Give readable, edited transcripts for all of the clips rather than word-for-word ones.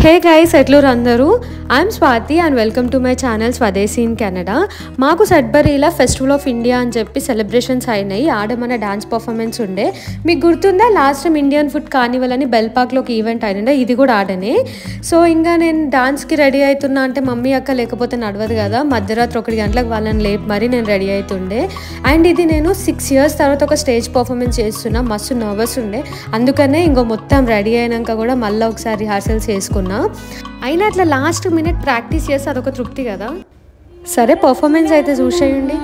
Hey guys, ఎట్లూరు అందరూ. I'm Swati and welcome to my channel Swadeshi in Canada. మాకు సడ్బరీలా festival of India అని చెప్పి celebrations అయినాయి. ఆడ మన డాన్స్ పర్ఫార్మెన్స్ ఉండే. మీకు గుర్తుందా last time Indian food Carnival అని బెల్పాక్లో ఒక ఈవెంట్ అయినండే, ఇది కూడా ఆడనే. సో ఇంకా నేను డాన్స్కి రెడీ అవుతున్నా అంటే మమ్మీ అక్క లేకపోతే నడవదు కదా, మధ్యరాత్రి 1 గంటలకు వాళ్ళని లేపు మరి నేను రెడీ అవుతుండే. అండ్ ఇది నేను 6 years తర్వాత ఒక స్టేజ్ పర్ఫార్మెన్స్ చేస్తున్నా, మస్తు నర్వస్ ఉండే. అందుకనే ఇంకో మొత్తం రెడీ అయినాక కూడా మళ్ళీ ఒకసారి రిహార్సల్స్ చేసుకున్నా. అయినా అట్లా లాస్ట్ మినిట్ ప్రాక్టీస్ చేస్తే అదొక తృప్తి కదా. సరే పర్ఫార్మెన్స్ అయితే చూసేయండి.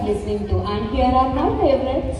Listening to, and here are my favorites.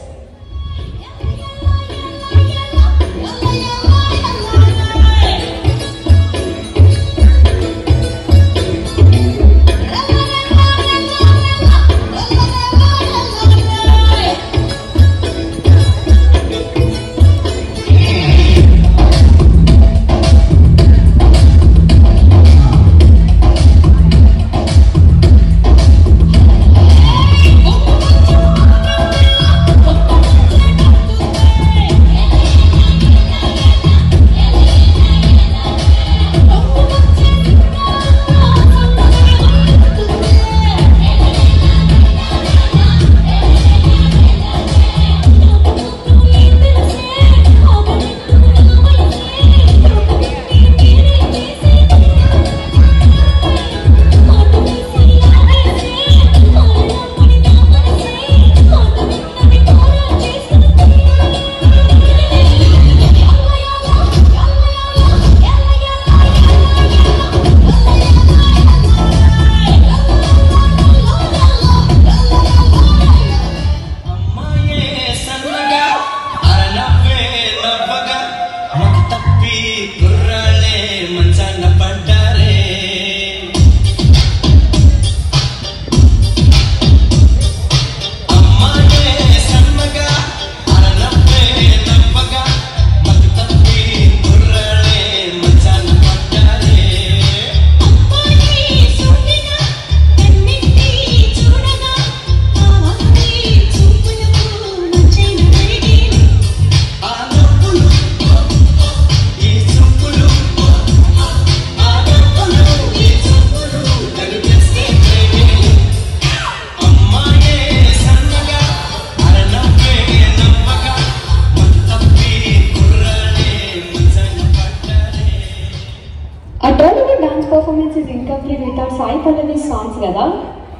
A Tollywood dance performance is incomplete without Sai Pallavi's songs, kada?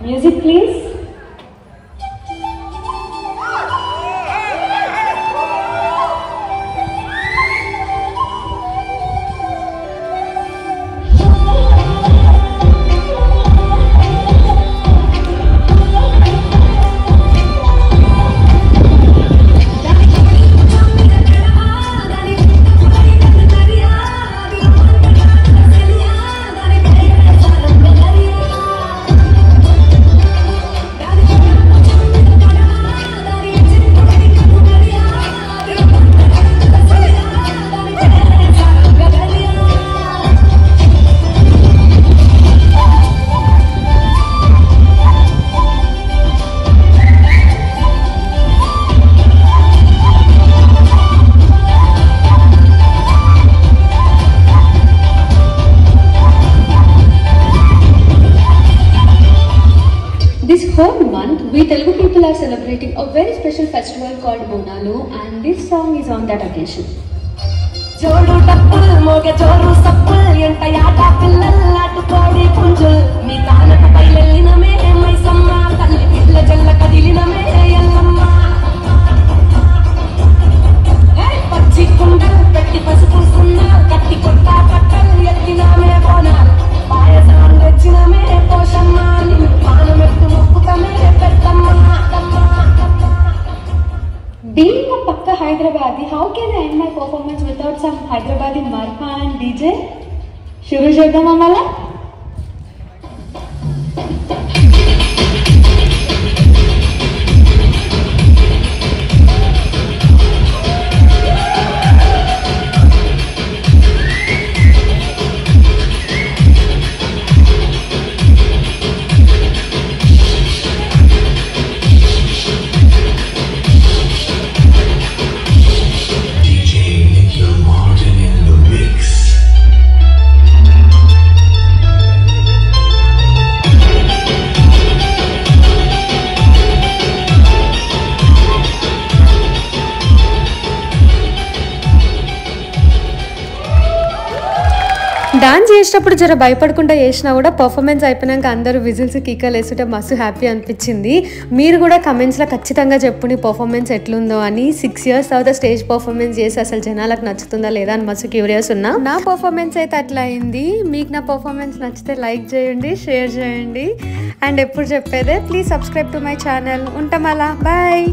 Music please. are celebrating a very special festival called Bonalu, and this song is on that occasion. జోడు డప్పుల్ మోగే జోరు సప్పుల్ ఎంట యాట పిల్లల్లాటు కోడి పుంజుల్ మీ తానట పైలెల్లినమే మైసమ్మ తల్లి పిల్ల జల్ల కదిలినమే ఎల్లమ్మ పచ్చి కుండలు పెట్టి పసుపు సున్నాలు కట్టి కొట్ట పట్టలు ఎత్తినమే బోనాలు పాయసం తెచ్చినమే పోషమ్మ నిన్ను పానమెట్టు మొక్కుతమే పెద్దమ్మ. Being a Pakka Hyderabadi, how can I end my performance without some Hyderabadi marka and DJ? Shuru chedam amala. Dance చేసేటప్పుడు జర భయపడకుండా చేసినా కూడా పర్ఫార్మెన్స్ అయిపోయినాక అందరూ విజిల్స్ కిక్కలు వేస్తుంటే మస్తు హ్యాపీ అనిపించింది. మీరు కూడా కమెంట్స్లో ఖచ్చితంగా చెప్పుని పర్ఫార్మెన్స్ ఎట్లుందో అని. 6 years తర్వాత స్టేజ్ పర్ఫార్మెన్స్ చేసి అసలు జనాలకు నచ్చుతుందా లేదా అని మస్తు క్యూరియస్ ఉన్నా. నా పర్ఫార్మెన్స్ అయితే అట్లా అయింది. మీకు నా పర్ఫార్మెన్స్ నచ్చితే లైక్ చేయండి, షేర్ చేయండి, అండ్ ఎప్పుడు చెప్పేదే please subscribe to my channel. ఉంటాం అలా, బాయ్.